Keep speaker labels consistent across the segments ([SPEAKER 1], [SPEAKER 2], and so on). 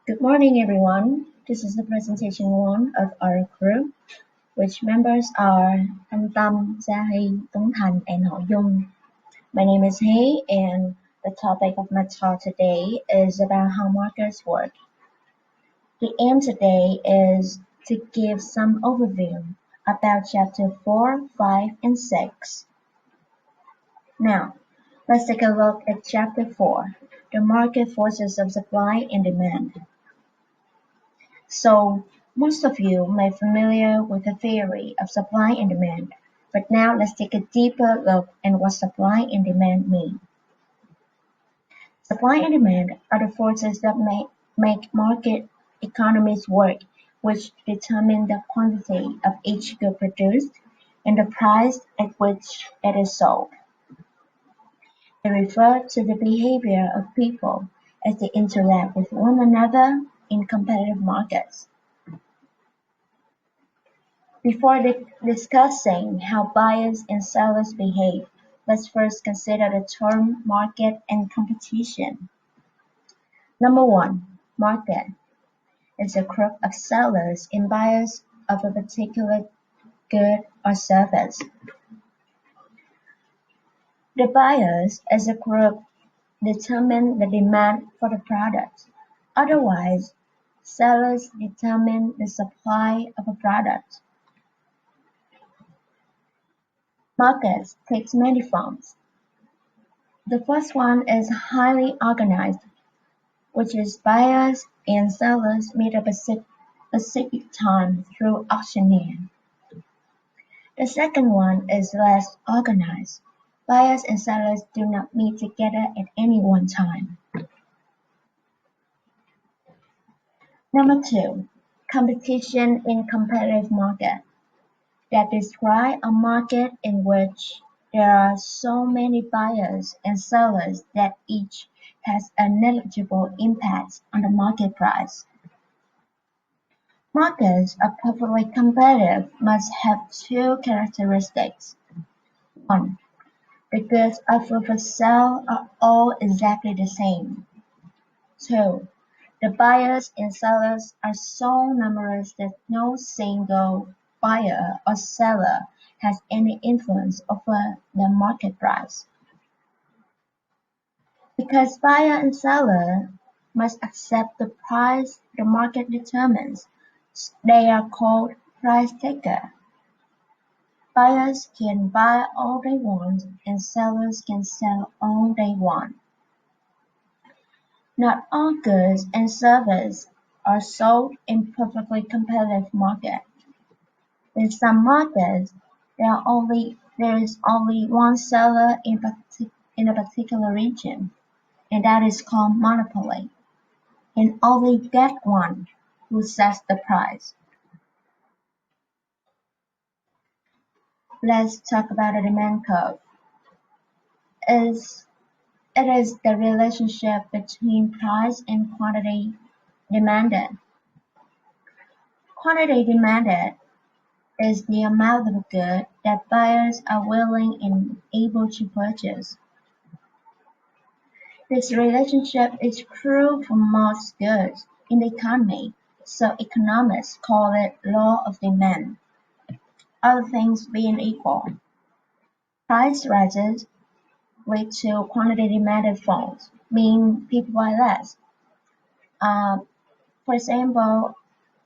[SPEAKER 1] Good morning, everyone. This is the presentation one of our group, which members are Thanh Tâm, Gia Hy, Tuấn Thành, and Họ Dung. My name is Hy, and the topic of my talk today is about how markets work. The aim today is to give some overview about Chapter 4, 5, and 6. Now, let's take a look at Chapter 4, the market forces of supply and demand. So, most of you may be familiar with the theory of supply and demand, but now let's take a deeper look at what supply and demand mean. Supply and demand are the forces that make market economies work, which determine the quantity of each good produced and the price at which it is sold. They refer to the behavior of people as they interact with one another in competitive markets. Before discussing how buyers and sellers behave, let's first consider the term market and competition. Number one, market is a group of sellers and buyers of a particular good or service. The buyers as a group determine the demand for the product. Otherwise, sellers determine the supply of a product. Markets takes many forms. The first one is highly organized, which is buyers and sellers meet at a specific time through auctioneer. The second one is less organized. Buyers and sellers do not meet together at any one time. Number two, competition in competitive market. That describes a market in which there are so many buyers and sellers that each has a negligible impact on the market price. Markets are perfectly competitive must have two characteristics. One, the goods offered for sale are all exactly the same. Two, the buyers and sellers are so numerous that no single buyer or seller has any influence over the market price. Because buyer and seller must accept the price the market determines, they are called price taker. Buyers can buy all they want and sellers can sell all they want. Not all goods and services are sold in perfectly competitive market. In some markets, there is only one seller in a particular region, and that is called monopoly, and only that one who sets the price. Let's talk about the demand curve. It is the relationship between price and quantity demanded. Quantity demanded is the amount of good that buyers are willing and able to purchase. This relationship is true for most goods in the economy, so economists call it law of demand. Other things being equal, price rises lead to quantity demanded falls, meaning people buy less. For example,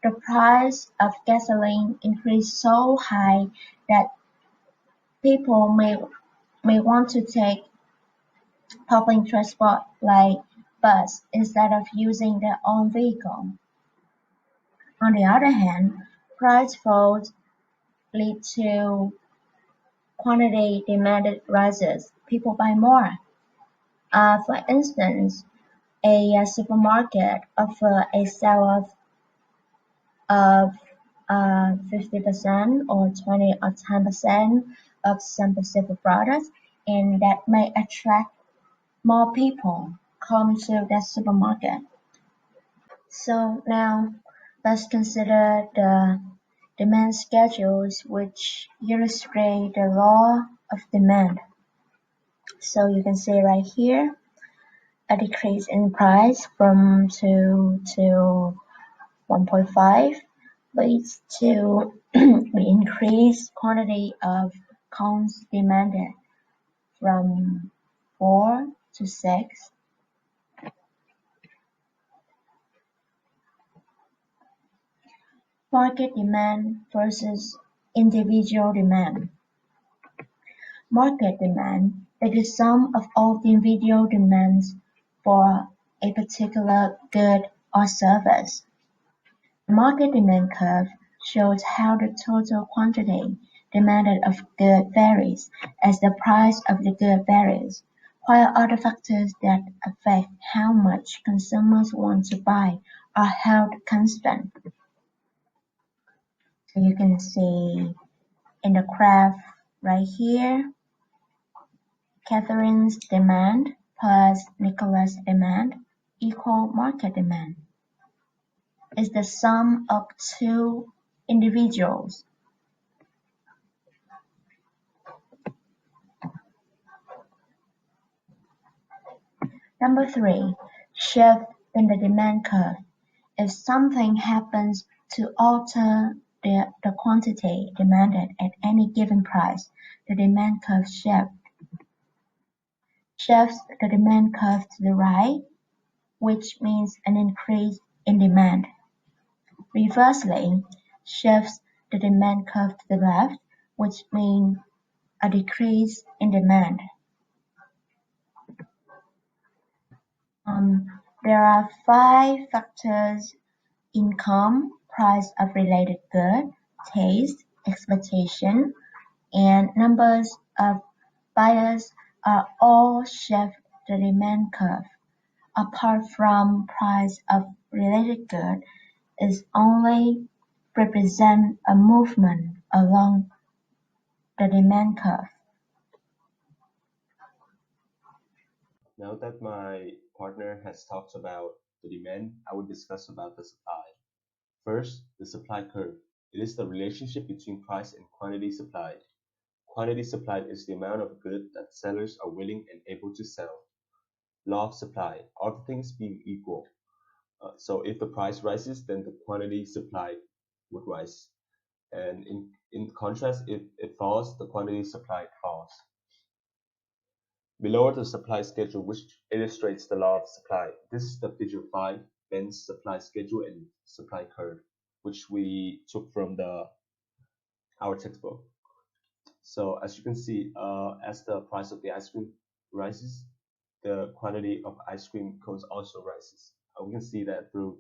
[SPEAKER 1] the price of gasoline increased so high that people may want to take public transport like bus instead of using their own vehicle. On the other hand, price falls lead to quantity demanded rises. People buy more. For instance, a supermarket offers a sale of 50% or 20 or 10% of some specific products, and that may attract more people come to that supermarket. So now let's consider the demand schedules which illustrate the law of demand. So you can see right here, a decrease in price from 2 to 1.5 leads to the increased quantity of cones demanded from 4 to 6. Market demand versus individual demand. Market demand is the sum of all the individual demands for a particular good or service. The market demand curve shows how the total quantity demanded of good varies as the price of the good varies, while other factors that affect how much consumers want to buy are held constant. So you can see in the graph right here, Catherine's demand plus Nicholas' demand equal market demand is the sum of two individuals. Number 3. Shift in the demand curve. If something happens to alter the quantity demanded at any given price, the demand curve shifts the demand curve to the right, which means an increase in demand. Reversely, shifts the demand curve to the left, which means a decrease in demand. There are 5 factors: income, price of related good, taste, expectation, and numbers of buyers are all shift the demand curve. Apart from price of related good is only represent a movement along the demand curve.
[SPEAKER 2] Now that my partner has talked about the demand, I will discuss about the supply. First, the supply curve. It is the relationship between price and quantity supplied. Quantity supplied is the amount of good that sellers are willing and able to sell. Law of supply. All things being equal. So if the price rises, then the quantity supplied would rise. And in contrast, if it falls, the quantity supplied falls. Below are the supply schedule, which illustrates the law of supply. This is the figure 5, Ben's supply schedule and supply curve, which we took from our textbook. So as you can see, as the price of the ice cream rises, the quantity of ice cream cones also rises. We can see that through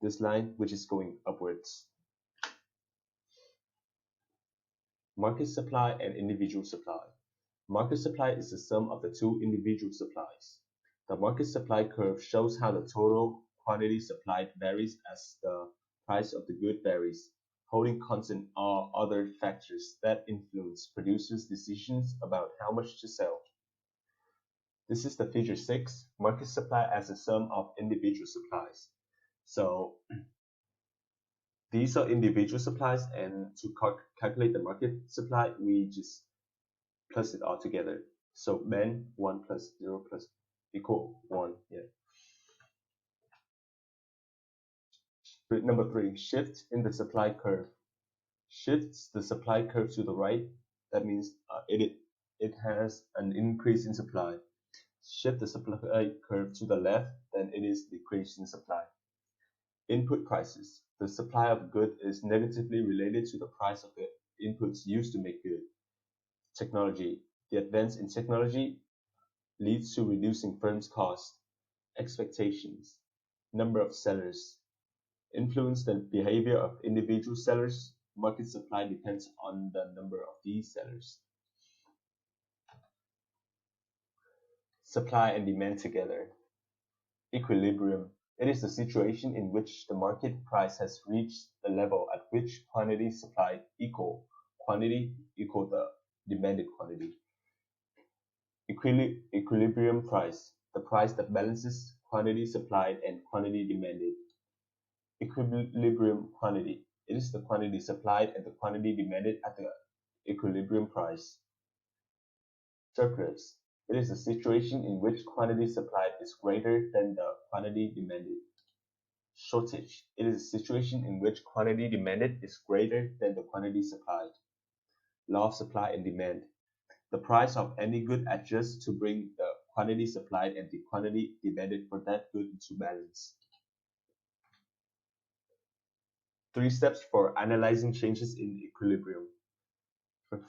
[SPEAKER 2] this line, which is going upwards. Market supply and individual supply. Market supply is the sum of the two individual supplies. The market supply curve shows how the total quantity supplied varies as the price of the good varies. Holding constant are other factors that influence producers' decisions about how much to sell. This is the figure 6, market supply as a sum of individual supplies. So these are individual supplies, and to calculate the market supply, we just plus it all together. So then 1 plus 0 plus equal 1. Yeah. Number 3, shift in the supply curve. Shifts the supply curve to the right. That means it has an increase in supply. Shift the supply curve to the left, then it is decrease in supply. Input prices. The supply of good is negatively related to the price of the inputs used to make good. Technology. The advance in technology leads to reducing firms' costs. Expectations. Number of sellers. Influence the behavior of individual sellers. Market supply depends on the number of these sellers. Supply and demand together. Equilibrium. It is the situation in which the market price has reached the level at which quantity supplied equal quantity equal the demanded quantity. Equilibrium price. The price that balances quantity supplied and quantity demanded. Equilibrium quantity. It is the quantity supplied and the quantity demanded at the equilibrium price. Surplus. It is a situation in which quantity supplied is greater than the quantity demanded. Shortage. It is a situation in which quantity demanded is greater than the quantity supplied. Law of supply and demand. The price of any good adjusts to bring the quantity supplied and the quantity demanded for that good into balance. 3 steps for analyzing changes in equilibrium.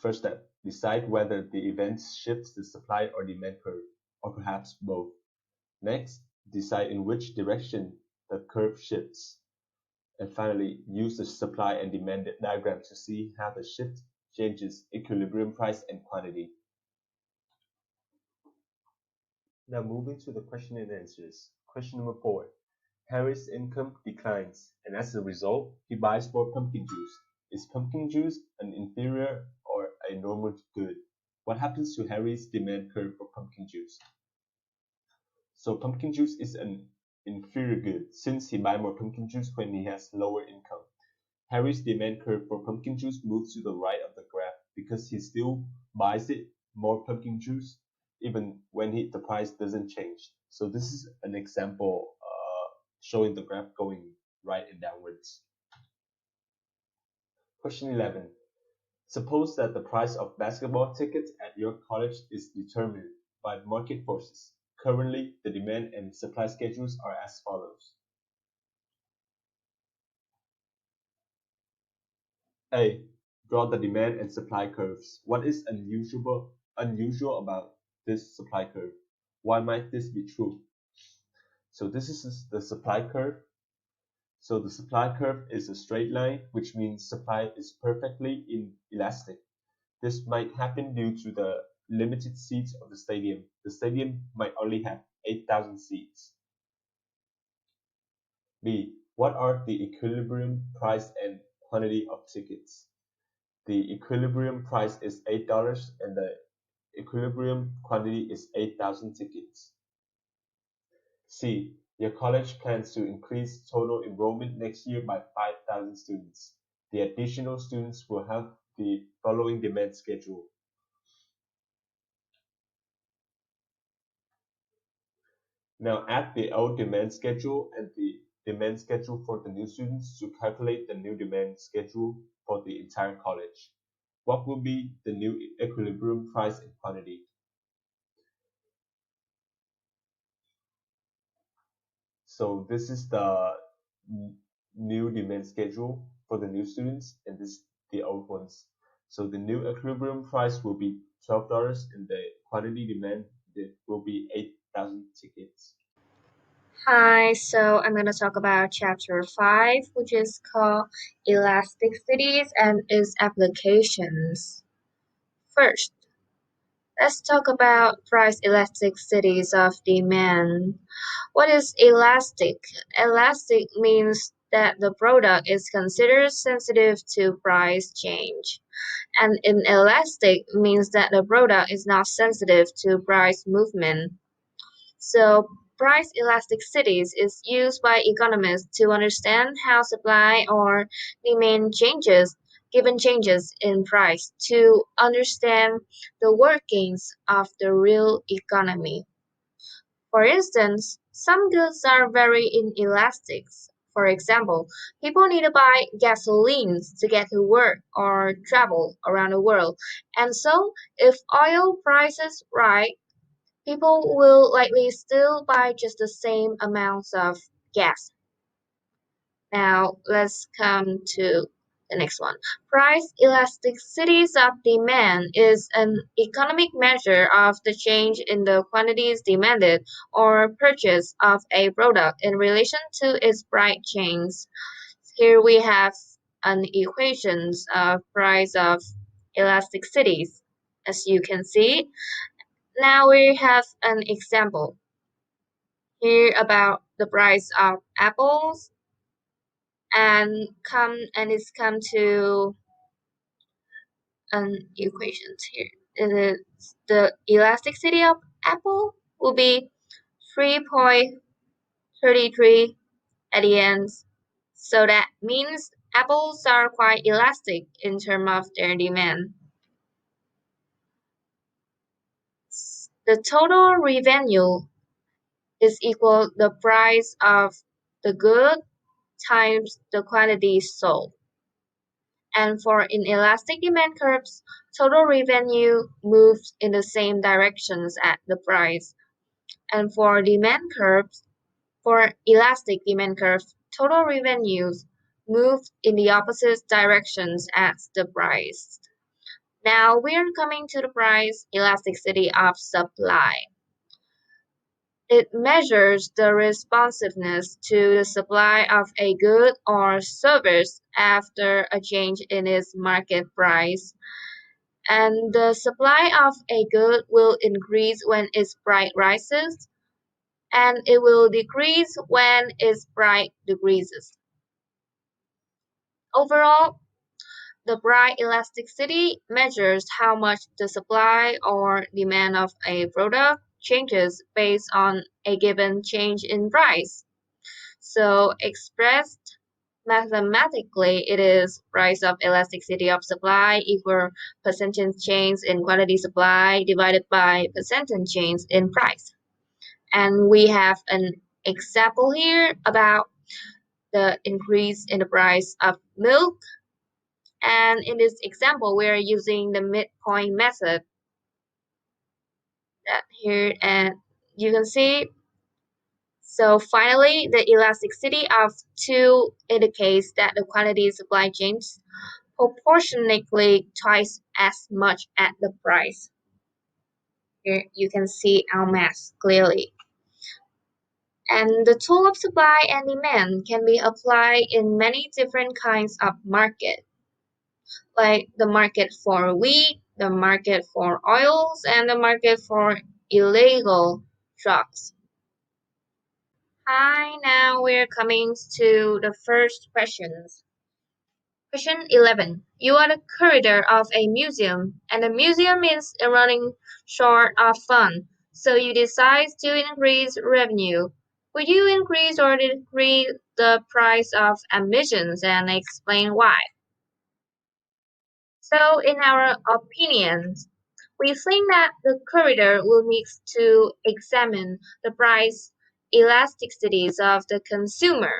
[SPEAKER 2] First step, decide whether the event shifts the supply or demand curve, or perhaps both. Next, decide in which direction the curve shifts. And finally, use the supply and demand diagram to see how the shift changes equilibrium price and quantity. Now moving to the question and answers. Question number 4. Harry's income declines, and as a result, he buys more pumpkin juice. Is pumpkin juice an inferior or a normal good? What happens to Harry's demand curve for pumpkin juice? So pumpkin juice is an inferior good since he buys more pumpkin juice when he has lower income. Harry's demand curve for pumpkin juice moves to the right of the graph because he still buys it more pumpkin juice even when the price doesn't change. So this is an example showing the graph going right and downwards. Question 11. Suppose that the price of basketball tickets at your college is determined by market forces. Currently, the demand and supply schedules are as follows. A. Draw the demand and supply curves. What is unusual about this supply curve? Why might this be true? So this is the supply curve. So the supply curve is a straight line, which means supply is perfectly inelastic. This might happen due to the limited seats of the stadium. The stadium might only have 8,000 seats. B. What are the equilibrium price and quantity of tickets? The equilibrium price is $8 and the equilibrium quantity is 8,000 tickets. C. Your college plans to increase total enrollment next year by 5,000 students. The additional students will have the following demand schedule. Now add the old demand schedule and the demand schedule for the new students to calculate the new demand schedule for the entire college. What will be the new equilibrium price and quantity? So this is the new demand schedule for the new students, and this is the old ones. So the new equilibrium price will be $12 and the quantity demand will be 8,000 tickets.
[SPEAKER 3] Hi, so I'm going to talk about Chapter 5, which is called Elasticities and its Applications. First, let's talk about price elasticities of demand. What is elastic? Elastic means that the product is considered sensitive to price change, and inelastic means that the product is not sensitive to price movement. So, price elasticities is used by economists to understand how supply or demand changes given changes in price to understand the workings of the real economy. For instance, some goods are very inelastic. For example, people need to buy gasoline to get to work or travel around the world. And so, if oil prices rise, people will likely still buy just the same amounts of gas. Now, let's come to the next one. Price elasticities of demand is an economic measure of the change in the quantities demanded or purchased of a product in relation to its price change. Here we have an equations of price of elasticities. As you can see, now we have an example here about the price of apples and it's come to an equation here. The elasticity of apple will be 3.33 at the end. So that means apples are quite elastic in terms of their demand. The total revenue is equal the price of the good times the quantity sold. And for inelastic demand curves, total revenue moves in the same directions as the price. And for elastic demand curves, total revenues move in the opposite directions as the price. Now we are coming to the price elasticity of supply. It measures the responsiveness to the supply of a good or service after a change in its market price. And the supply of a good will increase when its price rises, and it will decrease when its price decreases. Overall, the price elasticity measures how much the supply or demand of a product changes based on a given change in price. So expressed mathematically, it is price of elasticity of supply equal percentage change in quantity supply divided by percentage change in price. And we have an example here about the increase in the price of milk. And in this example, we are using the midpoint method that here, and you can see. So finally, the elasticity of 2 indicates that the quantity supply changes proportionately twice as much as the price. Here you can see our math clearly. And the tool of supply and demand can be applied in many different kinds of market, like the market for wheat, the market for oils, and the market for illegal drugs. Hi, now we're coming to the first questions. Question 11. You are the curator of a museum, and the museum is running short of funds, so you decide to increase revenue. Would you increase or decrease the price of admissions and explain why? So, in our opinions, we think that the curator will need to examine the price elasticities of the consumer.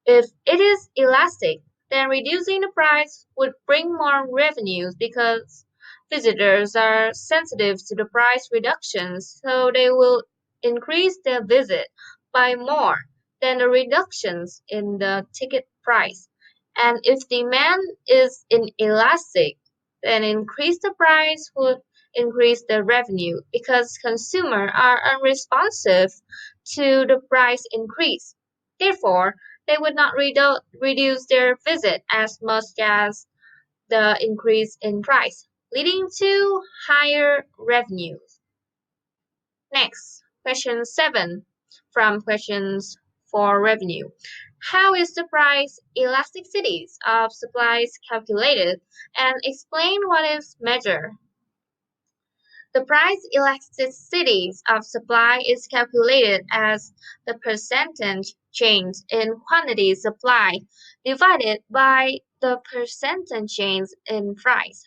[SPEAKER 3] If it is elastic, then reducing the price would bring more revenues because visitors are sensitive to the price reductions, so they will increase their visit by more than the reductions in the ticket price. And if demand is inelastic, then increase the price would increase the revenue because consumers are unresponsive to the price increase. Therefore, they would not reduce their visit as much as the increase in price, leading to higher revenues. Next, question 7 from questions for revenue. How is the price elasticities of supplies calculated, and explain what is measured? The price elasticity of supply is calculated as the percentage change in quantity supplied divided by the percentage change in price.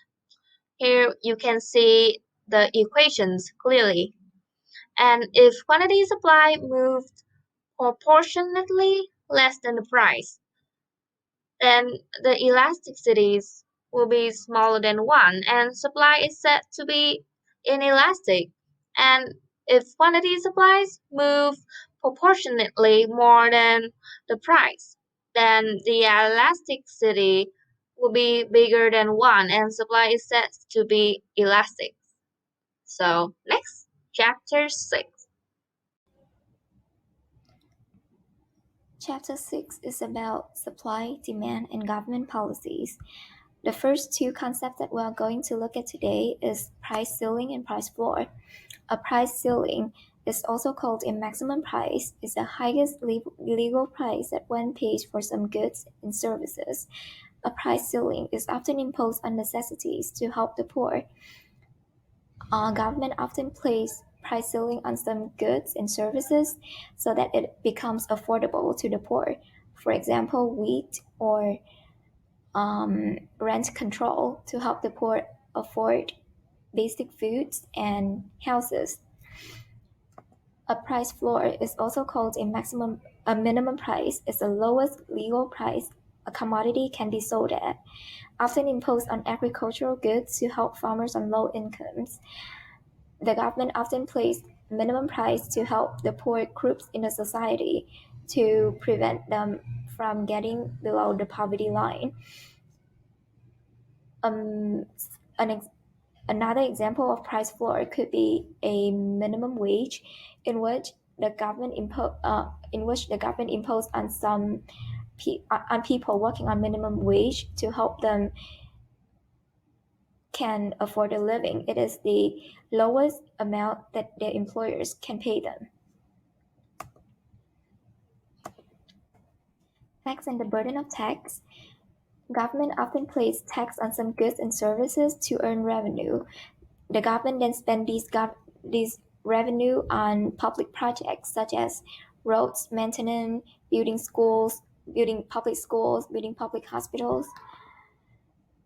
[SPEAKER 3] Here you can see the equations clearly. And if quantity supply moved proportionately less than the price, then the elasticities will be smaller than 1 and supply is said to be inelastic. And if quantity supplies move proportionately more than the price, then the elasticity will be bigger than 1 and supply is said to be elastic. So next, chapter 6.
[SPEAKER 4] Chapter 6 is about supply, demand, and government policies. The first two concepts that we are going to look at today is price ceiling and price floor. A price ceiling is also called a maximum price, is the highest legal price that one pays for some goods and services. A price ceiling is often imposed on necessities to help the poor. Government often place price ceiling on some goods and services so that it becomes affordable to the poor. For example, wheat or rent control to help the poor afford basic foods and houses. A price floor is also called a minimum price. Is the lowest legal price a commodity can be sold at, often imposed on agricultural goods to help farmers on low incomes. The government often placed minimum price to help the poor groups in the society to prevent them from getting below the poverty line. An Another example of price floor could be a minimum wage, in which the government imposed on people working on minimum wage to help them can afford a living. It is the lowest amount that their employers can pay them. Tax and the burden of tax. Government often places tax on some goods and services to earn revenue. The government then spends these revenue on public projects such as roads maintenance, building public schools, building public hospitals.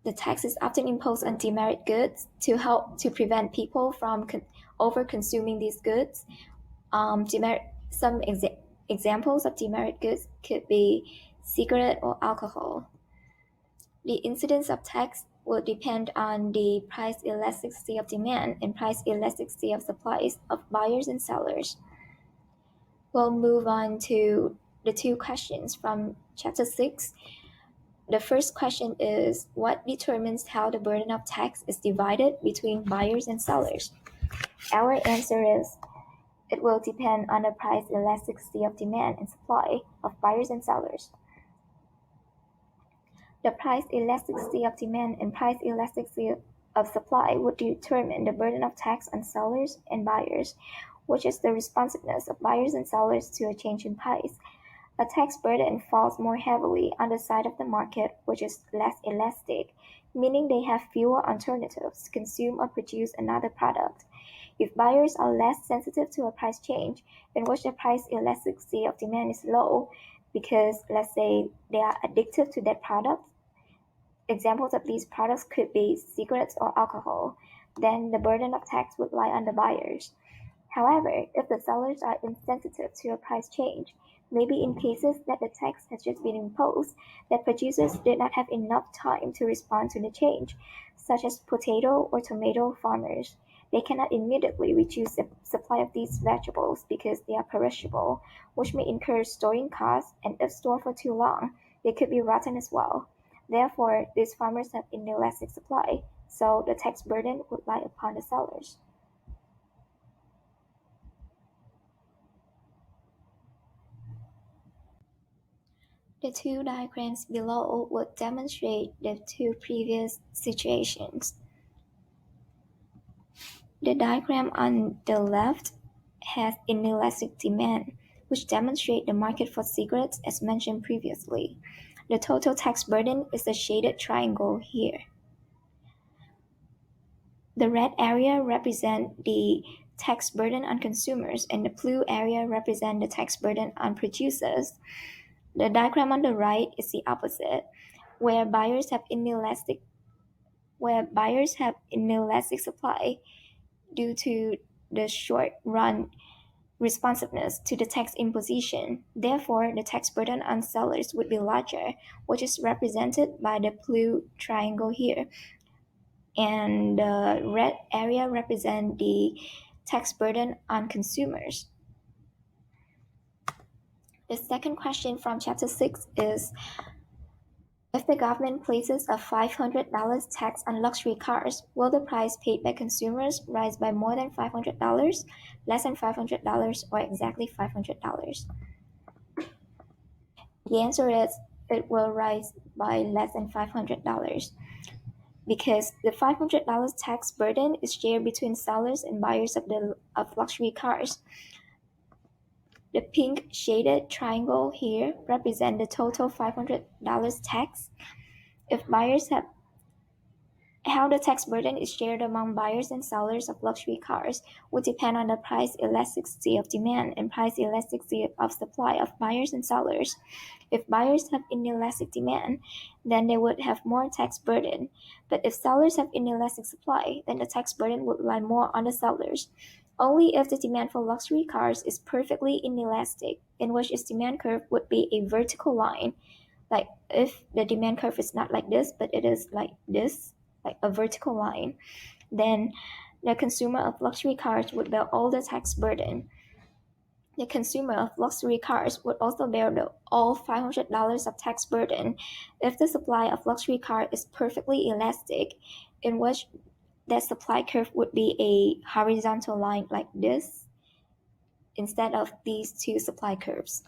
[SPEAKER 4] The tax is often imposed on demerit goods to help to prevent people from over-consuming these goods. Some examples of demerit goods could be cigarette or alcohol. The incidence of tax will depend on the price elasticity of demand and price elasticity of supplies of buyers and sellers. We'll move on to the two questions from Chapter 6. The first question is, what determines how the burden of tax is divided between buyers and sellers? Our answer is, it will depend on the price elasticity of demand and supply of buyers and sellers. The price elasticity of demand and price elasticity of supply would determine the burden of tax on sellers and buyers, which is the responsiveness of buyers and sellers to a change in price. A tax burden falls more heavily on the side of the market, which is less elastic, meaning they have fewer alternatives to consume or produce another product. If buyers are less sensitive to a price change, in which the price elasticity of demand is low, because let's say they are addicted to that product. Examples of these products could be cigarettes or alcohol. Then the burden of tax would lie on the buyers. However, if the sellers are insensitive to a price change, maybe in cases that the tax has just been imposed, that producers did not have enough time to respond to the change, such as potato or tomato farmers, they cannot immediately reduce the supply of these vegetables because they are perishable, which may incur storing costs, and if stored for too long, they could be rotten as well. Therefore, these farmers have inelastic supply, so the tax burden would lie upon the sellers. The two diagrams below would demonstrate the two previous situations. The diagram on the left has inelastic demand, which demonstrates the market for cigarettes as mentioned previously. The total tax burden is the shaded triangle here. The red area represents the tax burden on consumers, and the blue area represents the tax burden on producers. The diagram on the right is the opposite, where buyers have inelastic supply due to the short-run responsiveness to the tax imposition. Therefore, the tax burden on sellers would be larger, which is represented by the blue triangle here. And the red area represents the tax burden on consumers. The second question from Chapter 6 is, if the government places a $500 tax on luxury cars, will the price paid by consumers rise by more than $500, less than $500, or exactly $500? The answer is, it will rise by less than $500, because the $500 tax burden is shared between sellers and buyers of luxury cars. The pink shaded triangle here represents the total $500 tax. If buyers have How the tax burden is shared among buyers and sellers of luxury cars would depend on the price elasticity of demand and price elasticity of supply of buyers and sellers. If buyers have inelastic demand, then they would have more tax burden. But if sellers have inelastic supply, then the tax burden would lie more on the sellers. Only if the demand for luxury cars is perfectly inelastic, in which its demand curve would be a vertical line, like if the demand curve is not like this, but it is like this, like a vertical line, then the consumer of luxury cars would bear all the tax burden. The consumer of luxury cars would also bear all $500 of tax burden if the supply of luxury car is perfectly elastic, in which that supply curve would be a horizontal line like this instead of these two supply curves.